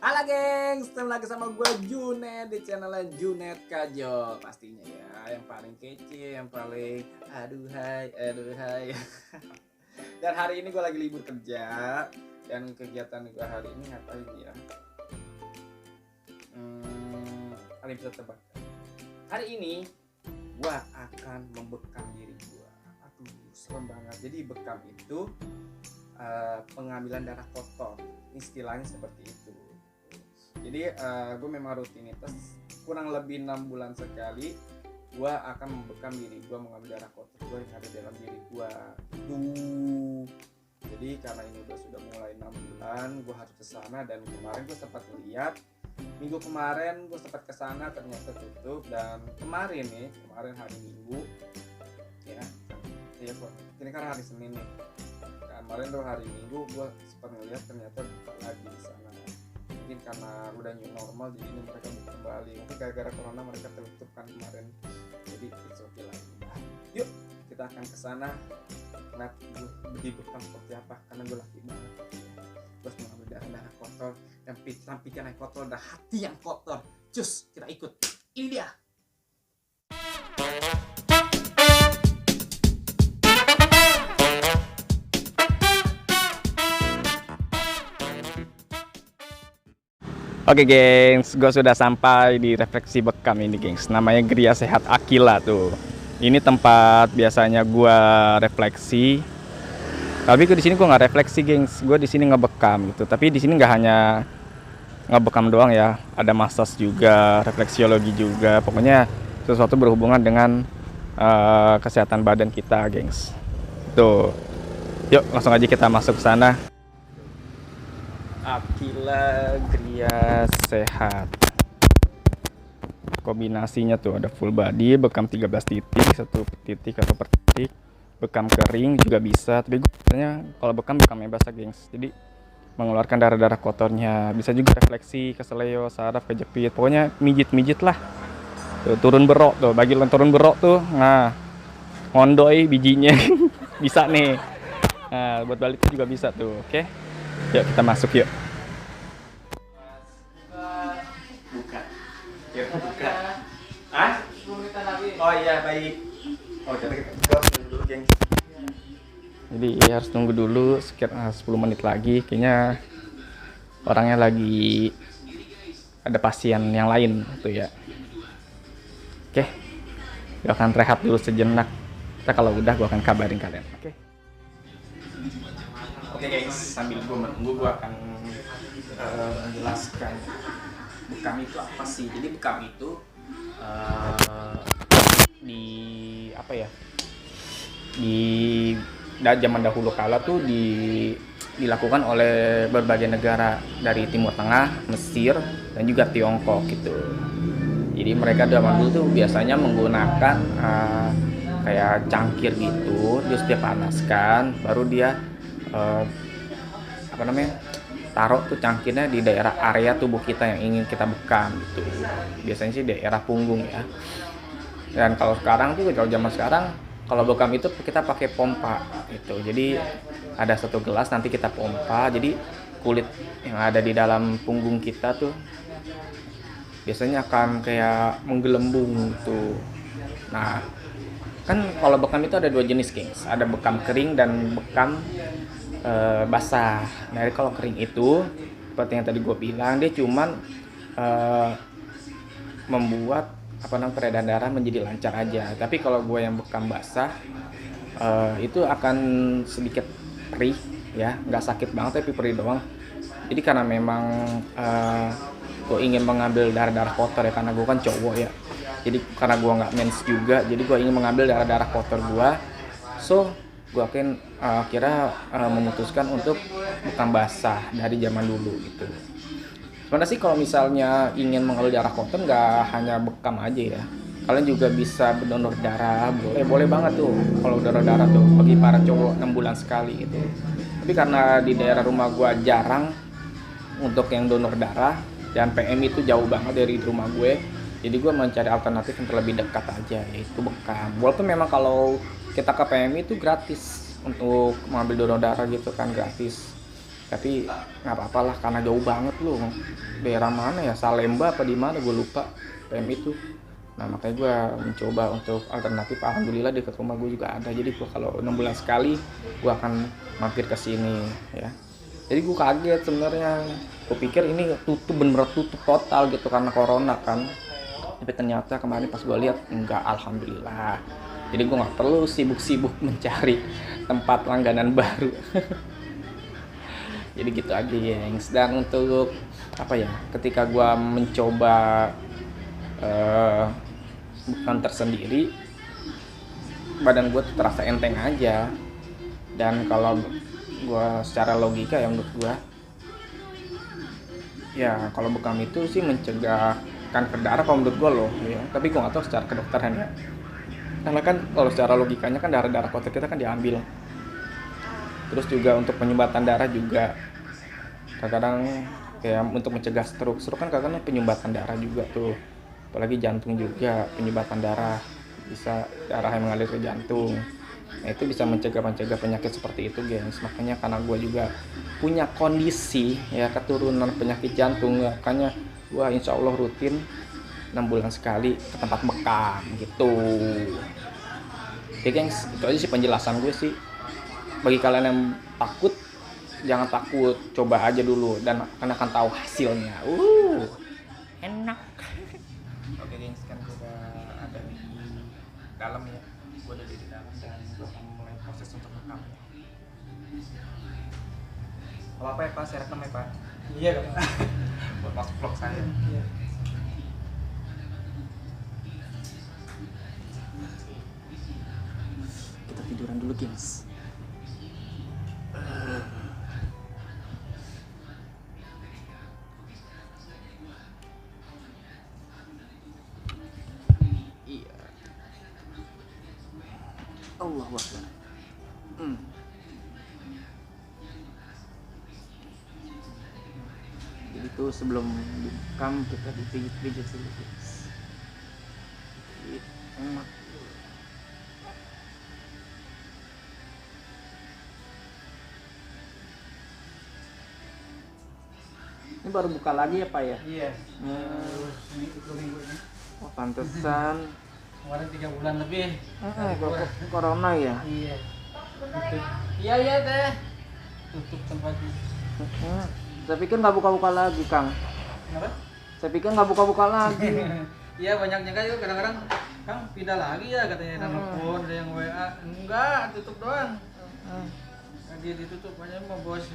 Halo gengs, ketemu lagi sama gue Junet di channel Junet Kajol. Pastinya ya, yang paling kece, yang paling aduh hai. Dan hari ini gue lagi libur kerja. Dan kegiatan gue hari ini ngapain ya? Kalian bisa tebak. Hari ini gue akan membekam diri gue. Aduh, serem banget. Jadi bekam itu pengambilan darah kotor, istilahnya seperti itu. Jadi gue memang rutinitas kurang lebih 6 bulan sekali gue akan membekam diri gue, mengambil darah kotor gue yang ada dalam diri gue. Jadi karena ini sudah mulai 6 bulan gue harus kesana, dan kemarin gue sempat lihat minggu kemarin gue sempat kesana, ternyata tutup. Dan kemarin hari Minggu ya ini kan hari Senin nih. Kemarin tuh hari Minggu gue sempat ngeliat ternyata buka lagi di sana. Mungkin karena udah new normal, jadi ini mereka buka kembali. Mungkin gara-gara corona mereka tutup kan kemarin, jadi it's okay lagi. Yuk kita akan kesana. Lihat gue di bekam seperti apa, karena gue laki banget. Terus mengambil darah kotor, dan pikiran yang kotor, dan hati yang kotor. Cus, kita ikut. Ini dia. Oke gengs, gue sudah sampai di refleksi bekam ini gengs. Namanya Gria Sehat Akila tuh. Ini tempat biasanya gue refleksi. Tapi di sini gue nggak refleksi gengs. Gue di sini ngebekam gitu. Tapi di sini nggak hanya ngebekam doang ya. Ada massage juga, refleksiologi juga. Pokoknya sesuatu berhubungan dengan kesehatan badan kita gengs. Tuh. Yuk langsung aja kita masuk ke sana. Akila Gria Sehat. Kombinasinya tuh ada full body, bekam 13 titik, 1 titik atau per titik, bekam kering juga bisa. Tapi gue biasanya kalau bekam yang basah gengs, jadi mengeluarkan darah-darah kotornya. Bisa juga refleksi, keseleo, saraf, kejepit, pokoknya mijit-mijit lah. Tuh, turun berok tuh, bagi lo turun berok tuh, nah ngondoi bijinya bisa nih. Nah buat balik juga bisa tuh, oke? Yuk kita masuk yuk. Buka. Hah? 10 menit lagi. Oh iya baik. Oh kita tunggu dulu gengs. Jadi harus tunggu dulu sekitar 10 menit lagi. Kayaknya orangnya lagi ada pasien yang lain tuh ya. Oke. Gue akan rehat dulu sejenak. Kita kalau udah gue akan kabarin kalian. Oke guys, sambil gue menunggu gue akan menjelaskan bekam itu apa sih. Jadi bekam itu di zaman dahulu kala tuh dilakukan oleh berbagai negara dari Timur Tengah, Mesir, dan juga Tiongkok gitu. Jadi mereka zaman dulu tuh biasanya menggunakan kayak cangkir gitu, terus dia panaskan, baru dia taruh tuh cangkirnya di daerah area tubuh kita yang ingin kita bekam gitu. Biasanya sih daerah punggung ya. Dan kalau sekarang tuh, kalau zaman sekarang, kalau bekam itu kita pakai pompa gitu. Jadi ada satu gelas, nanti kita pompa, jadi kulit yang ada di dalam punggung kita tuh biasanya akan kayak menggelembung tuh. Nah kan kalau bekam itu ada 2 jenis gengs, ada bekam kering dan bekam basah. Nah kalau kering itu seperti yang tadi gue bilang, dia cuman membuat peredaran darah menjadi lancar aja. Tapi kalau gue yang bekam basah itu akan sedikit perih ya, nggak sakit banget tapi perih doang. Jadi karena memang gue ingin mengambil darah kotor ya, karena gue kan cowok ya. Jadi karena gue nggak mens juga, jadi gue ingin mengambil darah kotor gue. So gue akhirnya memutuskan untuk bekam basah dari zaman dulu gitu. Sebenarnya sih kalau misalnya ingin mengambil darah kotor nggak hanya bekam aja ya, kalian juga bisa berdonor darah, boleh banget tuh kalau donor darah tuh bagi para cowok 6 bulan sekali gitu. Tapi karena di daerah rumah gue jarang untuk yang donor darah, dan PMI itu jauh banget dari rumah gue, jadi gue mencari alternatif yang terlebih dekat aja, yaitu bekam. Walaupun memang kalau kita ke PMI itu gratis untuk mengambil donor darah gitu kan, gratis. Tapi nggak apa-apa lah karena jauh banget loh. Daerah mana ya, Salemba apa di mana gue lupa PM itu. Nah makanya gue mencoba untuk alternatif. Alhamdulillah dekat rumah gue juga ada, jadi gue kalau 6 bulan sekali gue akan mampir ke sini ya. Jadi gue kaget sebenarnya, gue pikir ini tutup, bener-bener tutup total gitu karena corona kan, tapi ternyata kemarin pas gue lihat enggak, alhamdulillah. Jadi gue nggak perlu sibuk-sibuk mencari tempat langganan baru. Jadi gitu aja gengs. Dan untuk apa ya, ketika gue mencoba eh, bukan tersendiri, badan gue terasa enteng aja. Dan kalau gue secara logika ya, menurut gue ya kalau bekam itu sih mencegah kanker darah kalau menurut gue loh ya. Tapi gue nggak tahu secara kedokteran ya, karena kan kalau secara logikanya kan darah-darah kotor kita kan diambil. Terus juga untuk penyumbatan darah juga kadang-kadang kayak untuk mencegah stroke kan kadang-kadang penyumbatan darah juga tuh, apalagi jantung juga penyumbatan darah, bisa darah yang mengalir ke jantung. Nah itu bisa mencegah penyakit seperti itu gengs. Makanya karena gue juga punya kondisi ya keturunan penyakit jantung, makanya gue insya Allah rutin 6 bulan sekali ke tempat bekam gitu. Oke gengs, itu aja sih penjelasan gue sih. Bagi kalian yang takut, jangan takut, coba aja dulu dan akan tahu hasilnya. Enak. Oke gengs, kan gue udah ada di dalam ya. Gue udah di dalam dan gue akan mulai proses untuk rekam ya. Apa ya Pak, saya rekam ya Pak? Iya dong. Buat masuk vlog saya. Iya. Kita tiduran dulu gengs. Iya. Allahu Akbar. Jadi tuh sebelum dibekam kita dipijit-pijit dulu guys. Enak. Ini baru buka lagi ya Pak ya? Iya. Ini 2 minggu ini. Oh pantesan. Kemarin 3 bulan lebih. Corona ya? Iya. Tutup. Iya teh. Tutup tempatnya. Saya pikir nggak buka-buka lagi Kang. Kenapa? Saya pikir nggak buka-buka lagi. Iya banyaknya kan juga kadang-kadang Kang pindah lagi ya katanya, ada nelfon, ada yang WA. Enggak, tutup doang. Dia ditutup aja mau bos.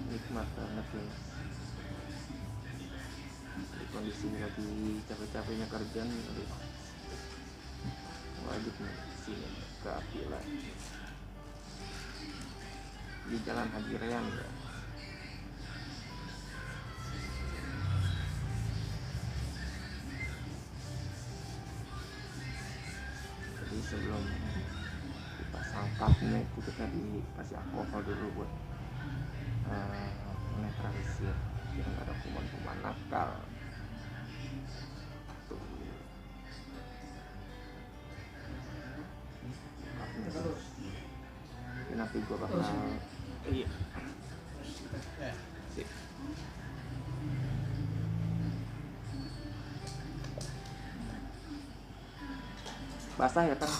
Nikmat banget guys. Di kondisi lagi capek-capeknya kerja nih, aduh. Wajib nih sini ke Apila di Jalan Haji Rean ya. Jadi sebelum dipasang kapnya itu kita dikasih alkohol dulu buat menetralisir biar nggak ada kuman-kuman nakal. Tuh. terus. Nanti gue bakal iya Ya. sip. Basah ya kan.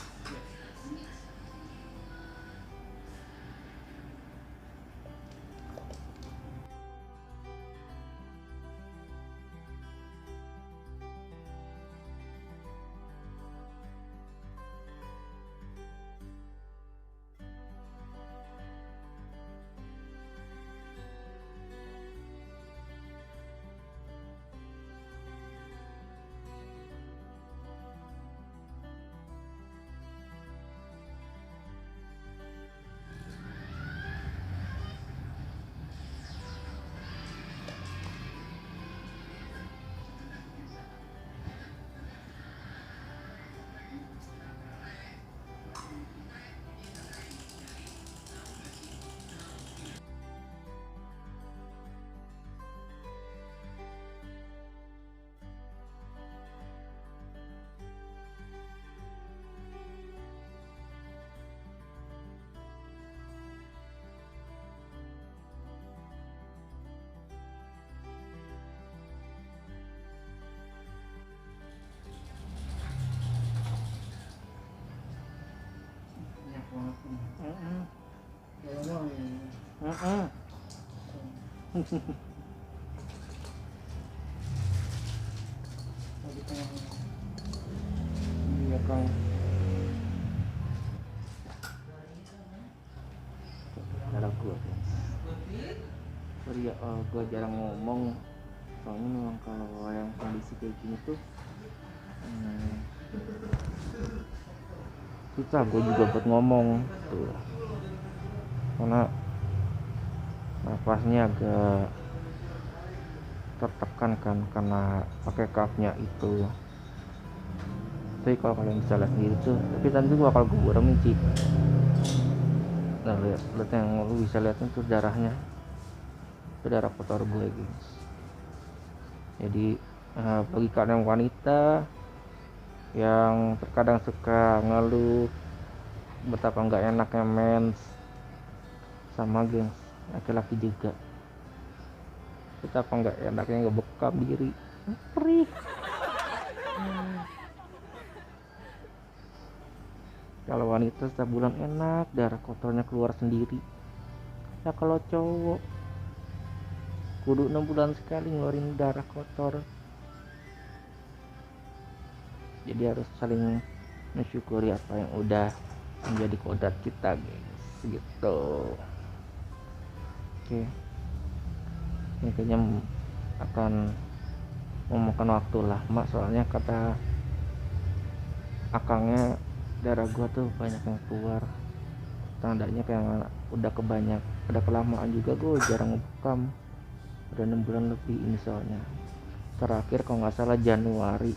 Banyak banget ini. Heeh. Kalau mau ini. Heeh. Mau di tengah. Iya Kang. Ada gua. Sorry ya, gua jarang ngomong. Soalnya memang kalau yang kondisi kayak gini tuh susah gue juga buat ngomong tuh, karena napasnya agak tertekan kan karena pakai cuffnya itu. Tapi kalau kalian bisa lihat sendiri tuh, tapi nanti gua bakal gue remin sih. Nah lihat yang lu bisa lihat itu darahnya, itu darah kotor gue guys. Jadi bagi kalian wanita yang terkadang suka ngeluh betapa nggak enaknya mens, sama gengs laki-laki juga, betapa nggak enaknya ngebekam diri, perih. Kalau wanita setiap bulan enak darah kotornya keluar sendiri, ya kalau cowok kudu 6 bulan sekali ngeluarin darah kotor. Jadi harus saling mensyukuri apa yang udah menjadi kodrat kita guys, gitu. Oke, ini kayaknya akan memakan waktu lama, soalnya kata akangnya darah gua tuh banyak yang keluar, tandanya kayak udah kelamaan juga. Gua jarang ngebekam, udah 6 bulan lebih ini, soalnya terakhir kalau nggak salah Januari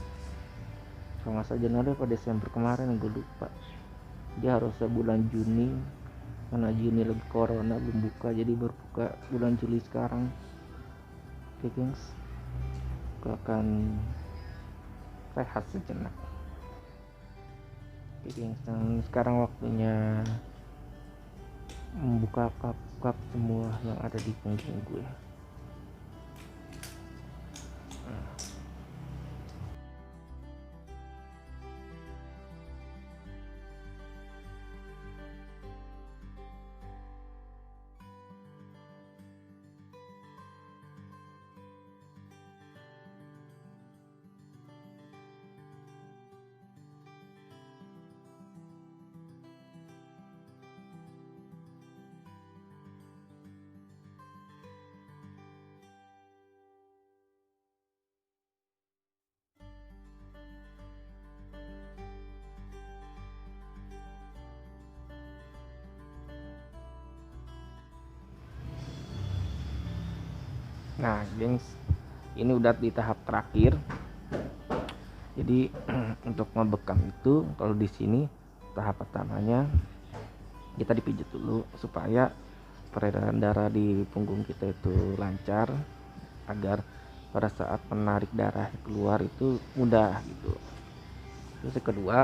atau Desember kemarin, gue lupa. Dia harusnya bulan Juni, karena Juni lagi corona belum buka, jadi baru buka bulan Juli sekarang. Oke gengs, gue akan rehat sejenak. Oke gengs, dan sekarang waktunya membuka cup semua yang ada di punggung gue. Nah gengs, ini udah di tahap terakhir. Jadi untuk ngebekam itu, kalau di sini tahap pertamanya kita dipijit dulu supaya peredaran darah di punggung kita itu lancar, agar pada saat menarik darah keluar itu mudah gitu. Terus yang kedua,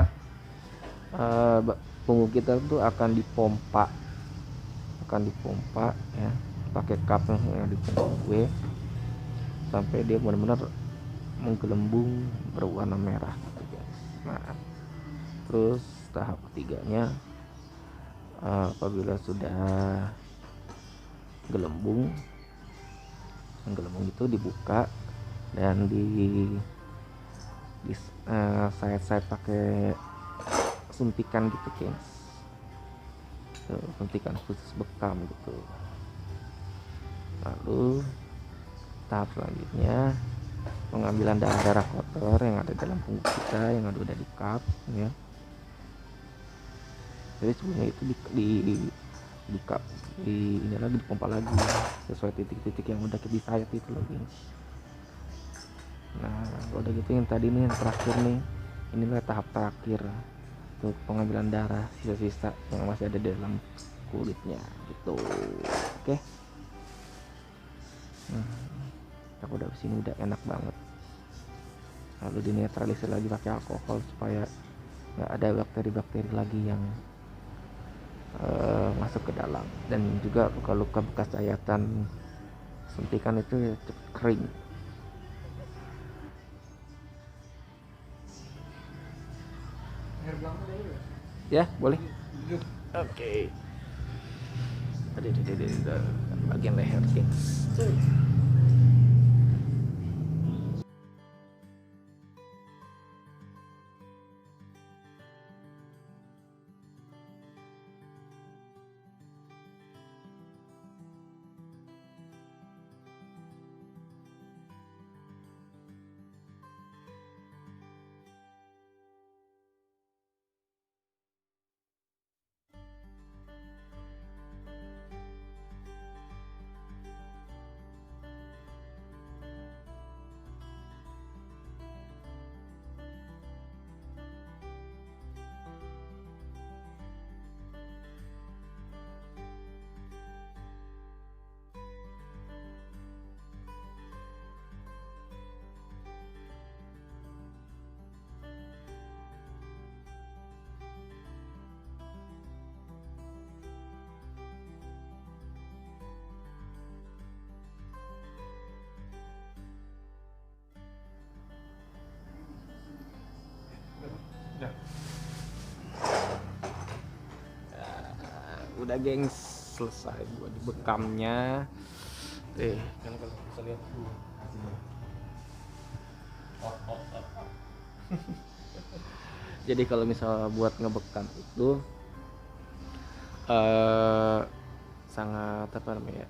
punggung kita tuh akan dipompa ya, pakai cup yang di punggung gue sampai dia benar-benar menggelembung berwarna merah gitu guys. Nah, terus tahap ketiganya, apabila sudah gelembung itu dibuka dan di sayat pakai suntikan gitu guys. Suntikan khusus bekam gitu. Lalu tahap selanjutnya pengambilan darah kotor yang ada dalam punggung kita yang udah di cup ya. Jadi sebelumnya itu di cup ini lagi dipompa lagi sesuai titik-titik yang udah di sayat itu loh guys. Nah kalau udah gitu yang tadi nih yang terakhir nih, inilah tahap terakhir untuk pengambilan darah sisa-sisa yang masih ada di dalam kulitnya gitu. Oke. Aku udah sini udah enak banget. Lalu dinetralisir lagi pakai alkohol supaya nggak ada bakteri-bakteri lagi yang masuk ke dalam, dan juga luka-luka bekas sayatan suntikan itu ya cepet kering. Ya boleh. Oke. Ada bagian leher guys. Udah gengs, selesai gua di bekamnya. Kan kalau bisa lihat tuh. Jadi kalau misal buat ngebekam itu sangat apa namanya?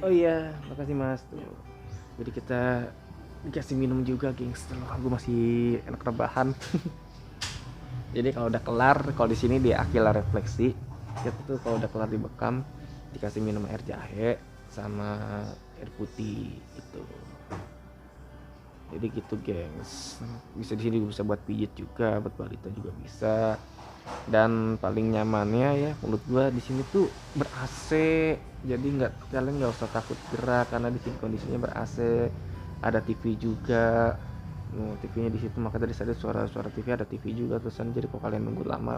Oh iya, makasih Mas tuh. Jadi kita dikasih minum juga gengs, gue masih enak rebahan. Jadi kalau udah kelar, kalau di sini di Aquila Refleksi itu tuh kalau udah kelar dibekam dikasih minum air jahe sama air putih itu. Jadi gitu gengs. Bisa di sini bisa buat pijit juga, buat balita juga bisa. Dan paling nyamannya ya menurut gua di sini tuh ber-AC. Jadi kalian nggak usah takut gerak karena di sini kondisinya ber-AC. Ada TV juga. TV-nya di situ, maka tadi ada suara-suara TV, ada TV juga terusan. Jadi kalau kalian nunggu lama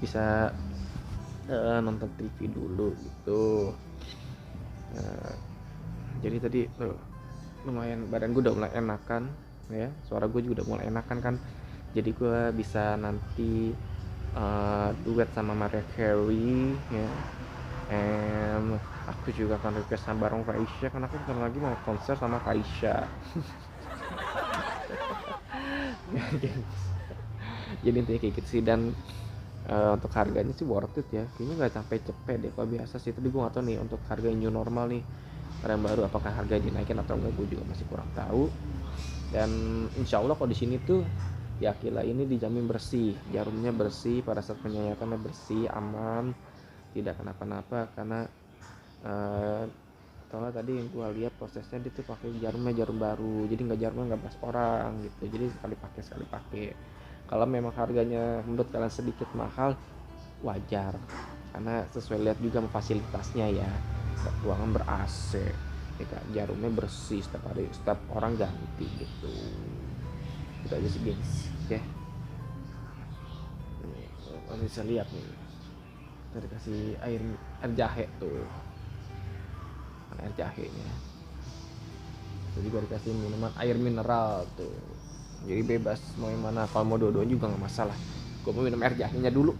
bisa nonton TV dulu gitu. Jadi tadi lumayan badan gue udah mulai enakan ya, suara gue juga udah mulai enakan kan. Jadi gue bisa nanti duet sama Mariah Carey ya. And aku juga akan request sama bareng Raisya karena aku bentar lagi mau konser sama Raisya. Jadi intinya kayak gitu sih. Dan untuk harganya sih worth it ya, kayaknya nggak sampai cepet deh kalau biasa sih. Tapi gue nggak tahu nih untuk harga new normal nih karena baru, apakah harga dinaikin atau enggak, gue juga masih kurang tahu. Dan insya Allah kalau di sini tuh ya Aquila ini dijamin bersih, jarumnya bersih, pada saat penyayatannya bersih, aman, tidak kenapa-napa. Karena soalnya tadi yang gue lihat prosesnya dia tuh pakai jarumnya jarum baru, jadi jarumnya nggak bekas orang gitu, jadi sekali pakai. Kalau memang harganya menurut kalian sedikit mahal, wajar karena sesuai lihat juga fasilitasnya ya, ruangan ber-AC ya kan, jarumnya bersih setiap hari, setiap orang ganti gitu. Itu aja sih guys. Oke. Kalian bisa lihat nih, kita dikasih air jahe tuh, kan air jahenya. Kita juga dikasih minuman air mineral tuh, jadi bebas mau yang mana. Kalau mau dua-duanya juga nggak masalah. Gue mau minum air jahenya dulu.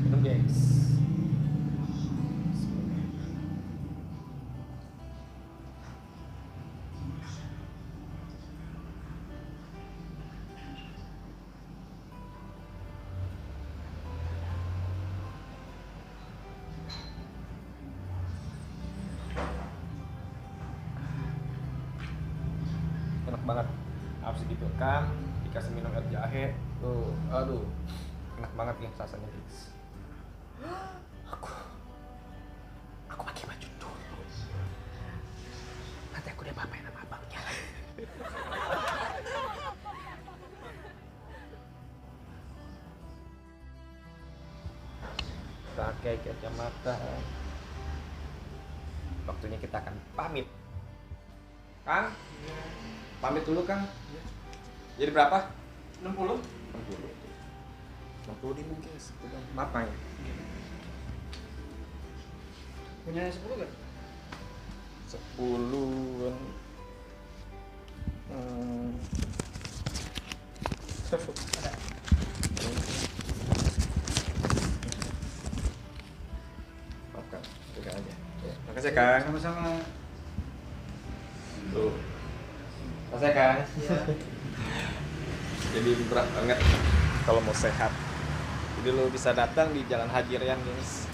Minum guys. Enak banget, habis gitu kan dikasih minum air jahe tuh, aduh enak banget ya rasanya guys. Aku pakai baju dulu, nanti aku diapa-apain sama abangnya. Pakai kacamata, waktunya kita akan pamit. Kang, pamit dulu Kang. Jadi berapa? 60. 60.000 guys, matang. Punya 10 kan? 10-an. Ada. Maaf Kang, pegang aja. Ya, makasih Kang. Sama-sama. Tuh. Makasih Kang. Iya. Jadi berat banget kalau mau sehat. Jadi lo bisa datang di Jalan Haji Rayyan guys.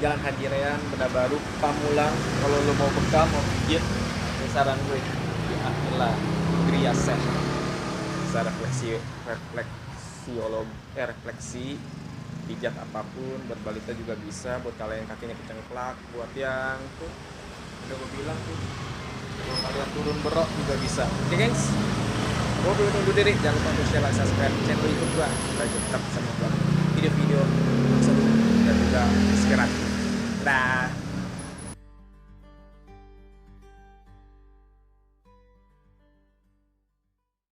Jalan Haji Rayyan, Beda Baru, Pamulang. Kalau lo mau bekal, mau pijit, ini saran gue di Akila Griasen. Bisa refleksi pijat apapun. Buat balita juga bisa, buat kalian yang kakinya kecengklak, buat yang tuh udah gue bilang tuh, kalau kalian turun berok juga bisa. Oke guys, gue belum undur diri. Jangan lupa untuk share, like, subscribe channel YouTube gue supaya tetap bisa membuat video-video seru dan juga inspiratif.